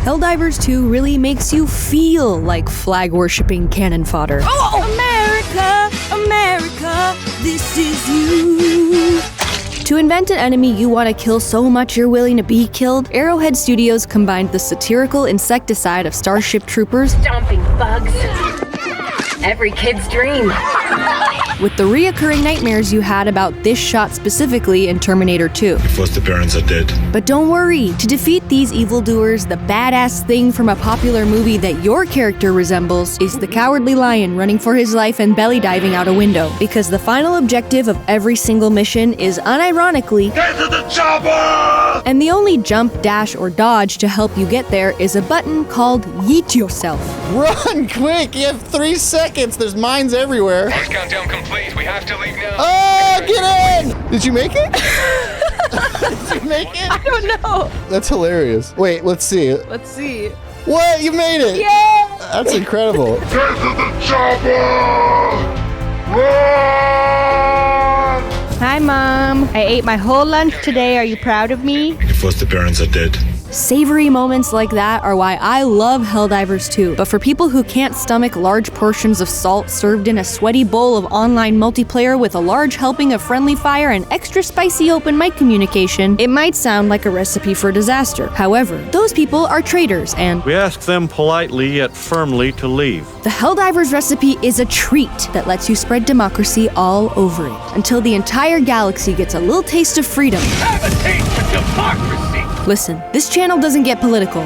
Helldivers 2 really makes you feel like flag-worshipping cannon fodder. Oh! America, America, this is you. To invent an enemy you want to kill so much you're willing to be killed, Arrowhead Studios combined the satirical insecticide of Starship Troopers, stomping bugs, every kid's dream, with the reoccurring nightmares you had about this shot specifically in Terminator 2. Your foster parents are dead. But don't worry, to defeat these evildoers, the badass thing from a popular movie that your character resembles is the Cowardly Lion running for his life and belly diving out a window. Because the final objective of every single mission is unironically, Get to the chopper! And the only jump, dash, or dodge to help you get there is a button called Yeet Yourself. Run quick! You have 3 seconds. There's mines everywhere. Countdown complete. We have to leave now. Oh, get in! Did you make it? Did you make it? I don't know. That's hilarious. Wait, let's see. Let's see. What? You made it! Yeah! That's incredible. Get to the chopper! Run! Hi, Mom. I ate my whole lunch today. Are you proud of me? Your foster parents are dead. Savory moments like that are why I love Helldivers 2, but for people who can't stomach large portions of salt served in a sweaty bowl of online multiplayer with a large helping of friendly fire and extra spicy open mic communication, it might sound like a recipe for disaster. However, those people are traitors and we ask them politely yet firmly to leave. The Helldivers recipe is a treat that lets you spread democracy all over it, until the entire galaxy gets a little taste of freedom. Have a taste of democracy! Listen, this channel doesn't get political.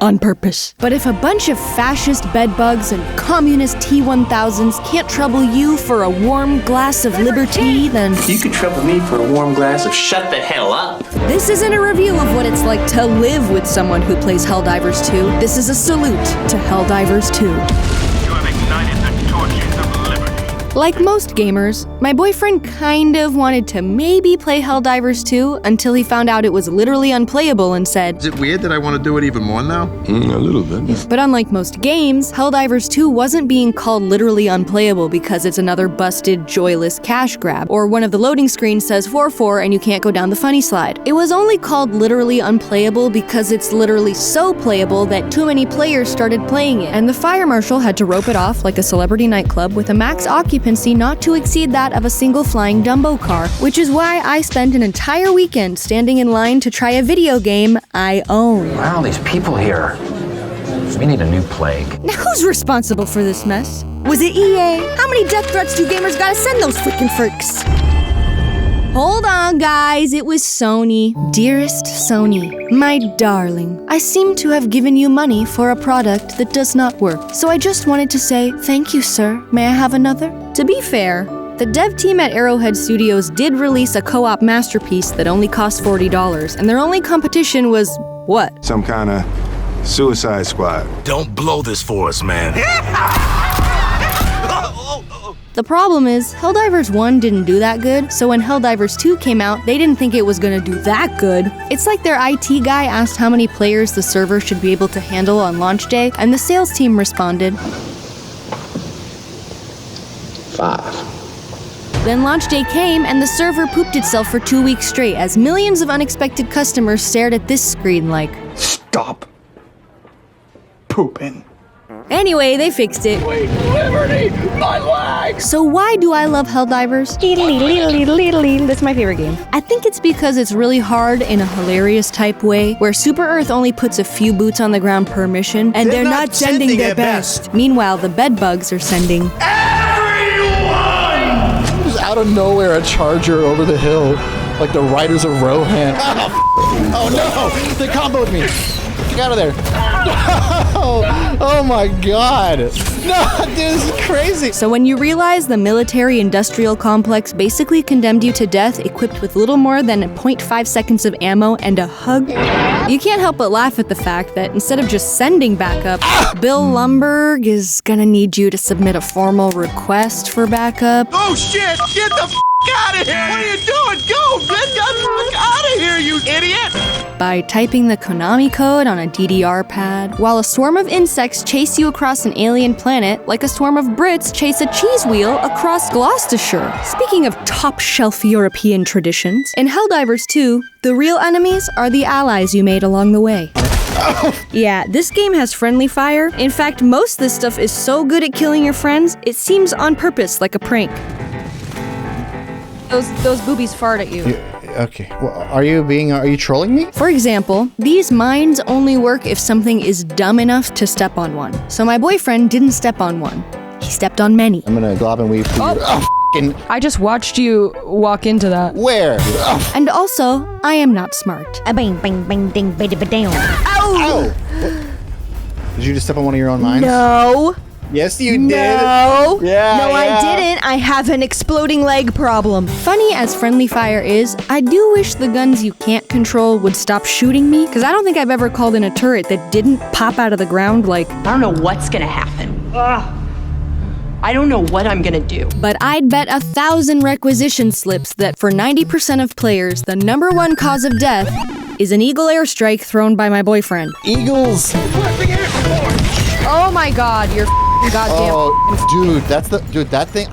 On purpose. But if a bunch of fascist bedbugs and communist T-1000s can't trouble you for a warm glass of Liber-Tea, then you could trouble me for a warm glass of shut the hell up. This isn't a review of what it's like to live with someone who plays Helldivers 2. This is a salute to Helldivers 2. You have ignited the torches of liberty. Like most gamers, my boyfriend kind of wanted to maybe play Helldivers 2 until he found out it was literally unplayable and said, Is it weird that I want to do it even more now? A little bit. But unlike most games, Helldivers 2 wasn't being called literally unplayable because it's another busted, joyless cash grab, or one of the loading screens says 4-4 and you can't go down the funny slide. It was only called literally unplayable because it's literally so playable that too many players started playing it, and the fire marshal had to rope it off like a celebrity nightclub with a max occupancy not to exceed that of a single flying Dumbo car, which is why I spent an entire weekend standing in line to try a video game I own. Why are all these people here? We need a new plague. Now who's responsible for this mess? Was it EA? How many death threats do gamers gotta send those freaking freaks? Hold on, guys, it was Sony. Dearest Sony, my darling, I seem to have given you money for a product that does not work. So I just wanted to say, thank you, sir. May I have another? To be fair, the dev team at Arrowhead Studios did release a CoOp Masterpiece that only cost $40, and their only competition was, what? Some kind of Suicide Squad. Don't blow this for us, man. The problem is, Helldivers 1 didn't do that good, so when Helldivers 2 came out, they didn't think it was gonna do that good. It's like their IT guy asked how many players the server should be able to handle on launch day, and the sales team responded, 5. Then launch day came, and the server pooped itself for 2 weeks straight as millions of unexpected customers stared at this screen like, Stop pooping. Anyway, they fixed it. Wait, liberty! My leg! So why do I love Helldivers? That's my favorite game. I think it's because it's really hard in a hilarious type way, where Super Earth only puts a few boots on the ground per mission, and they're not sending their best. Meanwhile, the bedbugs are sending Everyone! Just out of nowhere, a charger over the hill, like the Riders of Rohan. Oh no! They comboed me. Get out of there. Oh my god. No, dude, this is crazy. So when you realize the military-industrial complex basically condemned you to death equipped with little more than 0.5 seconds of ammo and a hug, you can't help but laugh at the fact that instead of just sending backup, Bill Lumberg is gonna need you to submit a formal request for backup. Oh shit! Get the out of here! What are you doing? Go! Get the fuck out of here, you idiot! By typing the Konami code on a DDR pad, while a swarm of insects chase you across an alien planet like a swarm of Brits chase a cheese wheel across Gloucestershire. Speaking of top-shelf European traditions, in Helldivers 2, the real enemies are the allies you made along the way. Yeah, this game has friendly fire. In fact, most of this stuff is so good at killing your friends, it seems on purpose, like a prank. Those boobies fart at you. Okay, well, are you trolling me? For example, these mines only work if something is dumb enough to step on one. So my boyfriend didn't step on one. He stepped on many. I'm gonna glob and weave. I just watched you walk into that. Where? And also, I am not smart. Ow! Did you just step on one of your own mines? No. Yes, you did. No. Yeah. No, I didn't. I have an exploding leg problem. Funny as friendly fire is, I do wish the guns you can't control would stop shooting me, because I don't think I've ever called in a turret that didn't pop out of the ground like... I don't know what's gonna happen. I don't know what I'm gonna do. But I'd bet 1,000 requisition slips that for 90% of players, the #1 cause of death is an eagle airstrike thrown by my boyfriend. Eagles. Oh my god, you're goddamn. Oh, dude, that's the that thing.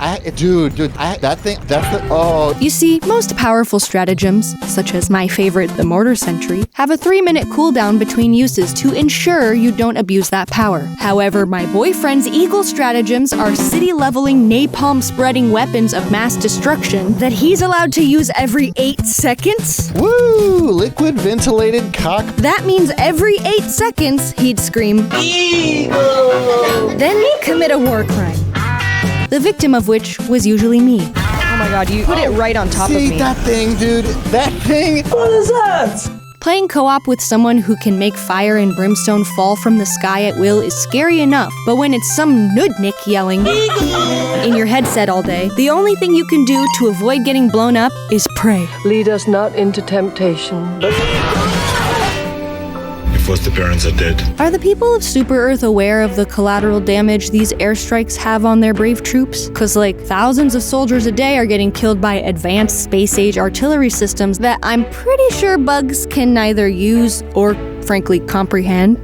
Oh. You see, most powerful stratagems, such as my favorite, the mortar sentry, have a 3-minute cooldown between uses to ensure you don't abuse that power. However, my boyfriend's eagle stratagems are city-leveling, napalm-spreading weapons of mass destruction that he's allowed to use every 8 seconds. Woo! Liquid ventilated cock. That means every 8 seconds he'd scream, "Eagle!" Then commit a war crime. The victim of which was usually me. Oh my god, you put it right on top of me. See that thing, dude? That thing? What is that? Playing co-op with someone who can make fire and brimstone fall from the sky at will is scary enough, but when it's some nudnik yelling in your headset all day, the only thing you can do to avoid getting blown up is pray. Lead us not into temptation. Foster parents are dead. Are the people of Super Earth aware of the collateral damage these airstrikes have on their brave troops? Cause like thousands of soldiers a day are getting killed by advanced space-age artillery systems that I'm pretty sure bugs can neither use or frankly comprehend.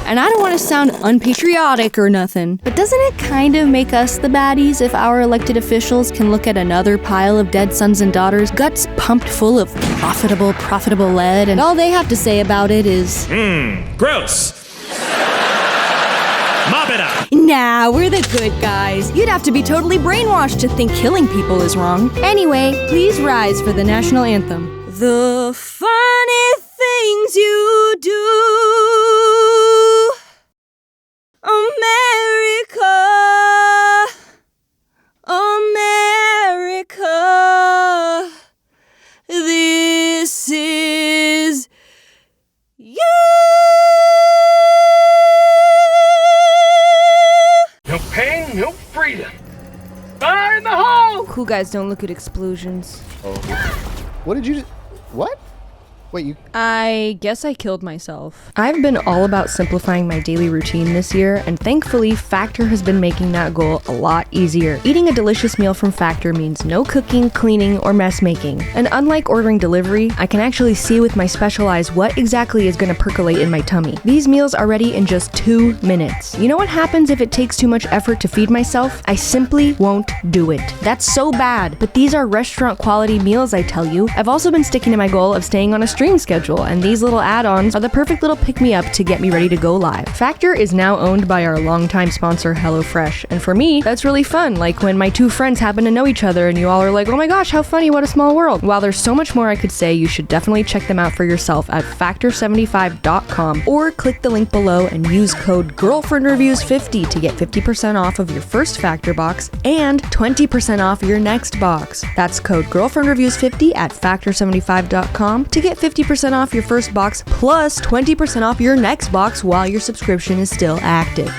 And I don't want to sound unpatriotic or nothing, but doesn't it kind of make us the baddies if our elected officials can look at another pile of dead sons and daughters, guts pumped full of profitable lead, and all they have to say about it is, Gross. Mop it up. nah, we're the good guys. You'd have to be totally brainwashed to think killing people is wrong. Anyway, please rise for the national anthem. The funny things you do, America, America, this is you. No pain, no freedom. Fire in the hole! Cool guys don't look at explosions. What did you? What? Wait, you... I guess I killed myself. I've been all about simplifying my daily routine this year, and thankfully, Factor has been making that goal a lot easier. Eating a delicious meal from Factor means no cooking, cleaning, or mess making. And unlike ordering delivery, I can actually see with my special eyes what exactly is going to percolate in my tummy. These meals are ready in just 2 minutes. You know what happens if it takes too much effort to feed myself? I simply won't do it. That's so bad, but these are restaurant quality meals, I tell you. I've also been sticking to my goal of staying on a stream schedule, and these little add-ons are the perfect little pick-me-up to get me ready to go live. Factor is now owned by our longtime sponsor, HelloFresh, and for me, that's really fun, like when my 2 friends happen to know each other and you all are like, oh my gosh, how funny, what a small world. While there's so much more I could say, you should definitely check them out for yourself at factor75.com or click the link below and use code GirlfriendReviews50 to get 50% off of your first Factor box and 20% off your next box. That's code GirlfriendReviews50 at factor75.com to get 50% off your first box plus 20% off your next box while your subscription is still active.